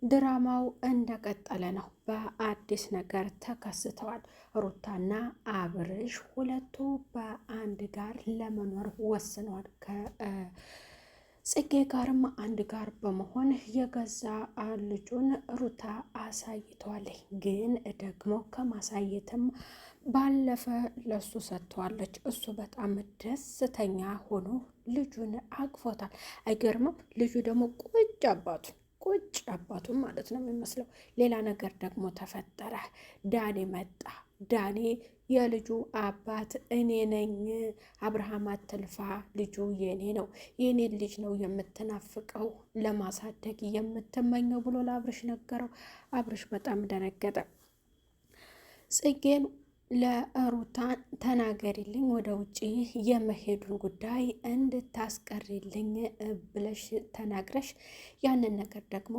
ድራማው እንደቀጠለ ነው። በአዲስ ነገር ተከስተዋል። ሩታና አብርሽ ሁለቱ በአንድ ጋር ለመኖር ወስነዋል። ከጽጌ ጋርም አንድ ጋር በመሆን የገዛ ልጁን ሩታ አሳይተዋለች። ግን ደግሞ ከማሳየትም ባለፈ ለሱ ሰጥተዋለች። እሱ በጣም ደስተኛ ሆኖ ልጁን አቅፎታል። አይገርምም? ልጁ ደግሞ ቁጭ አባቱን ማለት ነው የሚመስለው። ሌላ ነገር ደግሞ ተፈጠረ። ዳኒ መጣ። ዳኒ የልጁ አባት እኔ ነኝ፣ አብርሃም አትልፋ፣ ልጁ የኔ ነው፣ የኔን ልጅ ነው የምትናፍቀው፣ ለማሳደግ የምትመኘው ብሎ ለአብርሽ ነገረው። አብርሽ በጣም ደነገጠ። ጽጌን ለሩታ ተናገሪልኝ፣ ወደ ውጭ የመሄዱን ጉዳይ እንድታስቀሪልኝ ብለሽ ተናግረሽ ያንን ነገር ደግሞ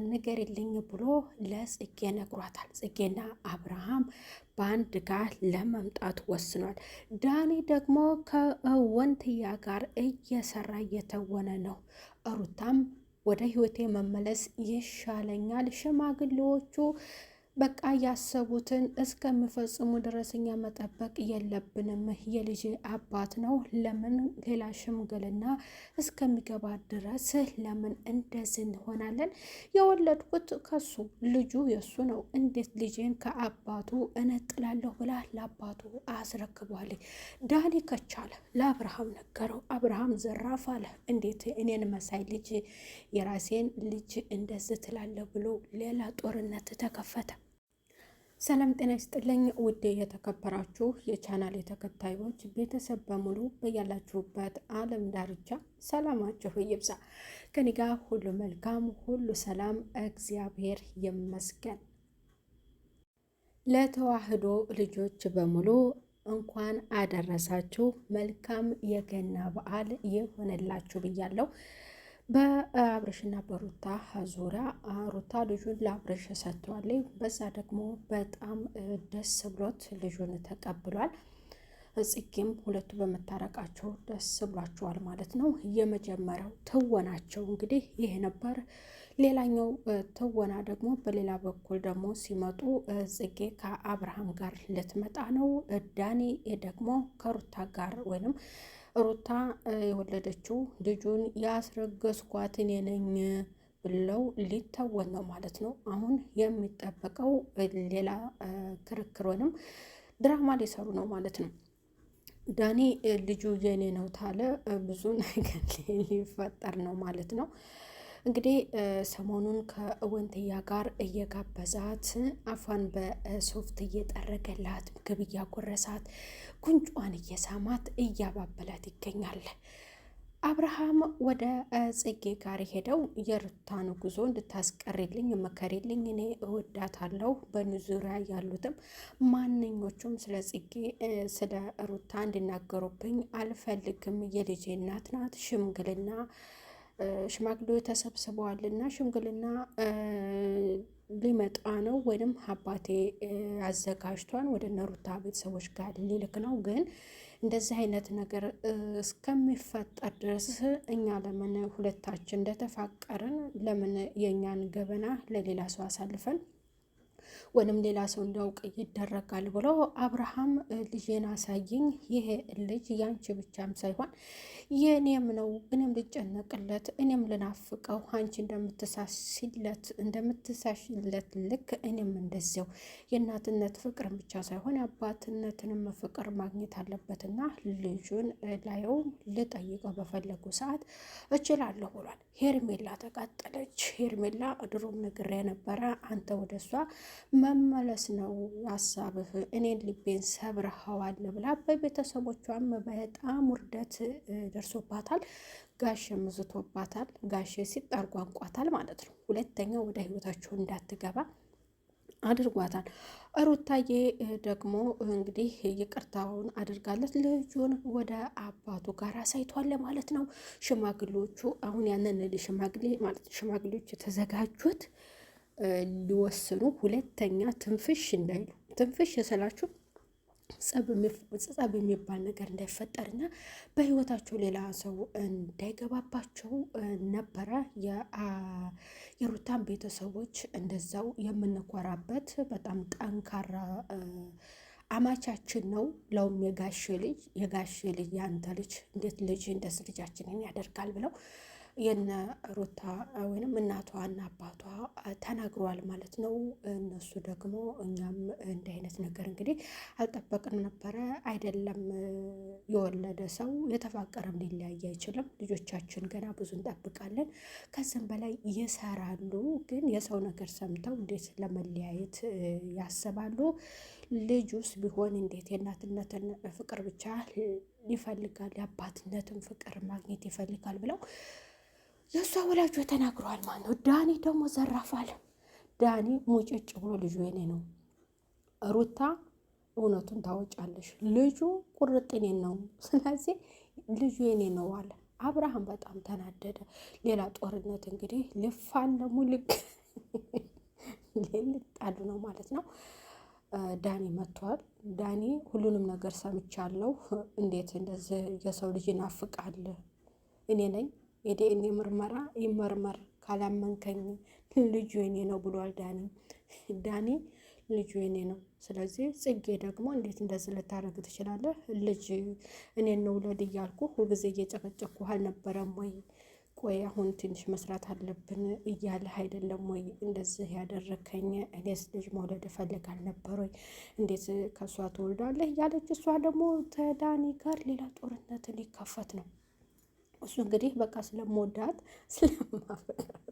ንገሪልኝ ብሎ ለጽጌ ነግሯታል። ጽጌና አብርሃም በአንድ ጋር ለመምጣት ወስኗል። ዳኒ ደግሞ ከወንትያ ጋር እየሰራ እየተወነ ነው። ሩታም ወደ ህይወቴ መመለስ ይሻለኛል፣ ሽማግሌዎቹ በቃ ያሰቡትን እስከሚፈጽሙ ድረስ እኛ መጠበቅ የለብንም። የልጅ አባት ነው፣ ለምን ሌላ ሽምግልና እስከሚገባ ድረስ ለምን እንደዚህ እንሆናለን? የወለድኩት ከሱ ልጁ የሱ ነው። እንዴት ልጄን ከአባቱ እነጥላለሁ ብላ ለአባቱ አስረክቧል። ዳኒ ከቻለ ለአብርሃም ነገረው። አብርሃም ዘራፍ አለ። እንዴት እኔን መሳይ ልጅ የራሴን ልጅ እንደዚህ ትላለህ ብሎ ሌላ ጦርነት ተከፈተ። ሰላም ጤና ይስጥልኝ ውድ የተከበራችሁ የቻናል ተከታዮች ቤተሰብ በሙሉ በያላችሁበት ዓለም ዳርቻ ሰላማችሁ ይብዛ። ከኔ ጋር ሁሉ መልካም ሁሉ ሰላም፣ እግዚአብሔር ይመስገን። ለተዋህዶ ልጆች በሙሉ እንኳን አደረሳችሁ። መልካም የገና በዓል ይሆንላችሁ ብያለሁ። በአብርሽና በሩታ ዙሪያ ሩታ ልጁን ለአብርሽ ሰጥተዋለች። በዛ ደግሞ በጣም ደስ ብሎት ልጁን ተቀብሏል። ጽጌም ሁለቱ በመታረቃቸው ደስ ብሏቸዋል ማለት ነው። የመጀመሪያው ትወናቸው እንግዲህ ይሄ ነበር። ሌላኛው ትወና ደግሞ በሌላ በኩል ደግሞ ሲመጡ ጽጌ ከአብርሃም ጋር ልትመጣ ነው። ዳኒ ደግሞ ከሩታ ጋር ወይንም ሩታ የወለደችው ልጁን ያስረገዝኳት እኔ ነኝ ብለው ሊተወን ነው ማለት ነው። አሁን የሚጠበቀው ሌላ ክርክር ወይንም ድራማ ሊሰሩ ነው ማለት ነው። ዳኒ ልጁ የኔ ነው ታለ ብዙ ነገር ሊፈጠር ነው ማለት ነው። እንግዲህ ሰሞኑን ከወንትያ ጋር እየጋበዛት አፏን በሶፍት እየጠረገላት ምግብ እያጎረሳት ጉንጯን እየሳማት እያባበላት ይገኛል። አብርሃም ወደ ጽጌ ጋር ሄደው የሩታን ጉዞ እንድታስቀሪልኝ መከሪልኝ፣ እኔ እወዳታለሁ። በዙሪያ ያሉትም ማንኞቹም ስለ ጽጌ ስለ ሩታ እንዲናገሩብኝ አልፈልግም። የልጄ እናት ናት። ሽምግልና ሽማግሌዎች ተሰብስበዋልና ሽምግልና ሊመጣ ነው ወይም አባቴ አዘጋጅቷን ወደ ነሩታ ቤተሰቦች ጋር ሊልክ ነው። ግን እንደዚህ አይነት ነገር እስከሚፈጠር ድረስ እኛ ለምን ሁለታችን እንደተፋቀርን ለምን የእኛን ገበና ለሌላ ሰው አሳልፈን ወይንም ሌላ ሰው እንዲያውቅ ይደረጋል ብሎ አብርሃም ልጄን አሳይኝ፣ ይሄ ልጅ ያንቺ ብቻም ሳይሆን የኔም ነው፣ እኔም ልጨነቅለት፣ እኔም ልናፍቀው፣ አንቺ እንደምትሳሽለት ልክ እኔም እንደዚያው የእናትነት ፍቅርን ብቻ ሳይሆን የአባትነትንም ፍቅር ማግኘት አለበትና ልጁን ላየው ልጠይቀው በፈለጉ ሰዓት እችላለሁ ብሏል። ሄርሜላ ተቃጠለች። ሄርሜላ ድሮም ነግሬ ነበረ፣ አንተ ወደ እሷ መመለስ ነው ሀሳብህ፣ እኔን ልቤን ሰብረኸዋል ብላ በቤተሰቦቿም በጣም ውርደት ደርሶባታል። ጋሼ ምዝቶባታል። ጋሼ ሲጣርጓንቋታል ማለት ነው። ሁለተኛ ወደ ህይወታቸው እንዳትገባ አድርጓታል። ሩታዬ ደግሞ እንግዲህ ይቅርታውን አድርጋለት ልጁን ወደ አባቱ ጋር አሳይቷል ማለት ነው። ሽማግሌዎቹ አሁን ያንን ሽማግሌ ማለት ሽማግሌዎች የተዘጋጁት ሊወስኑ ሁለተኛ ትንፍሽ እንዳይሉ፣ ትንፍሽ የሰላችሁ ጸብ የሚባል ነገር እንዳይፈጠርና በህይወታቸው ሌላ ሰው እንዳይገባባቸው ነበረ የሩታን ቤተሰቦች እንደዛው የምንኮራበት በጣም ጠንካራ አማቻችን ነው። ለውም የጋሼ ልጅ ያንተ ልጅ እንዴት ልጅ እንደስ ልጃችንን ያደርጋል ብለው የነ ሩታ ወይም እናቷና አባቷ ተናግረዋል ማለት ነው። እነሱ ደግሞ እኛም እንዲህ አይነት ነገር እንግዲህ አልጠበቅን ነበረ። አይደለም የወለደ ሰው የተፋቀረም ሊለያይ አይችልም። ልጆቻችን ገና ብዙ እንጠብቃለን፣ ከዚህም በላይ ይሰራሉ። ግን የሰው ነገር ሰምተው እንዴት ለመለያየት ያስባሉ? ልጁስ ቢሆን እንዴት የእናትነትን ፍቅር ብቻ ይፈልጋል፣ የአባትነትን ፍቅር ማግኘት ይፈልጋል ብለው የእሷ ወላጆች ተናግረዋል ማለት ነው። ዳኒ ደግሞ ዘራፋል። ዳኒ ሙጭጭ ብሎ ልጁ የኔ ነው፣ ሩታ እውነቱን ታወጫለሽ፣ ልጁ ቁርጥ የኔ ነው፣ ስለዚህ ልጁ የኔ ነው አለ። አብርሃም በጣም ተናደደ። ሌላ ጦርነት እንግዲህ ሊፋለሙ ሊጣሉ ነው ማለት ነው። ዳኒ መጥቷል። ዳኒ ሁሉንም ነገር ሰምቻለሁ፣ እንዴት እንደዚህ የሰው ልጅ ይናፍቃል፣ እኔ ነኝ የዲኤንኤ ምርመራ ይመርመር፣ ካላመንከኝ ልጁ የኔ ነው ብሏል ዳኒ ልጁ የኔ ነው። ስለዚህ ጽጌ ደግሞ እንዴት እንደዚህ ልታደርግ ትችላለህ? ልጅ እኔን ነው ውለድ እያልኩ ሁልጊዜ እየጨቀጨኩ አልነበረም ወይ? ቆይ አሁን ትንሽ መስራት አለብን እያለህ አይደለም ወይ እንደዚህ ያደረከኝ? እኔስ ልጅ መውለድ እፈልግ አልነበር ወይ? እንዴት ከእሷ ትወልዳለህ እያለች እሷ ደግሞ ከዳኒ ጋር ሌላ ጦርነት ሊከፈት ነው። እሱ እንግዲህ በቃ ስለምወዳት ስለማፈቅራት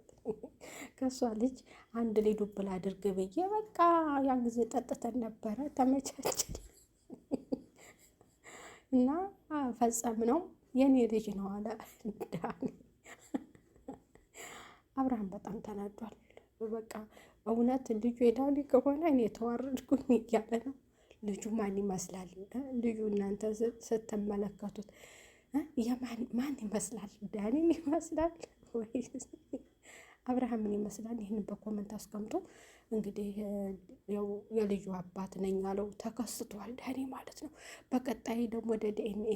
ከእሷ ልጅ አንድ ላይ ዱብል አድርግ ብዬ በቃ ያን ጊዜ ጠጥተን ነበረ፣ ተመቻችን እና ፈጸም ነው የኔ ልጅ ነው አለ ዳኒ። አብርሃም በጣም ተናዷል። በቃ እውነት ልጁ የዳኒ ከሆነ እኔ የተዋረድኩኝ እያለ ነው። ልጁ ማን ይመስላል? ልጁ እናንተ ስትመለከቱት ማን ይመስላል? ዳኒን ይመስላል ወይ አብርሃምን ይመስላል? ይህንን በኮመንት አስቀምጦ። እንግዲህ ያው የልጁ አባት ነኝ ያለው ተከስቷል ዳኒ ማለት ነው። በቀጣይ ደግሞ ወደ ዲኤንኤ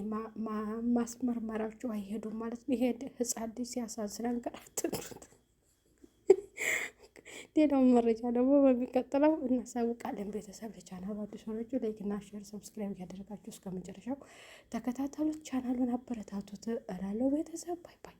ማስመርመራቸው አይሄዱም ማለት ነው። ይሄ ህፃን ልጅ ሲያሳዝነን ገራትሉት። ሌላውን መረጃ ደግሞ በሚቀጥለው እናሳውቃለን። ቤተሰብ ለቻናሉ አዲስ ሆናችሁ ላይክ እና ሼር ሰብስክራይብ እያደረጋችሁ እስከ መጨረሻው ተከታተሉት። ቻናሉን አበረታቱት እላለሁ። ቤተሰብ ባይ ባይ።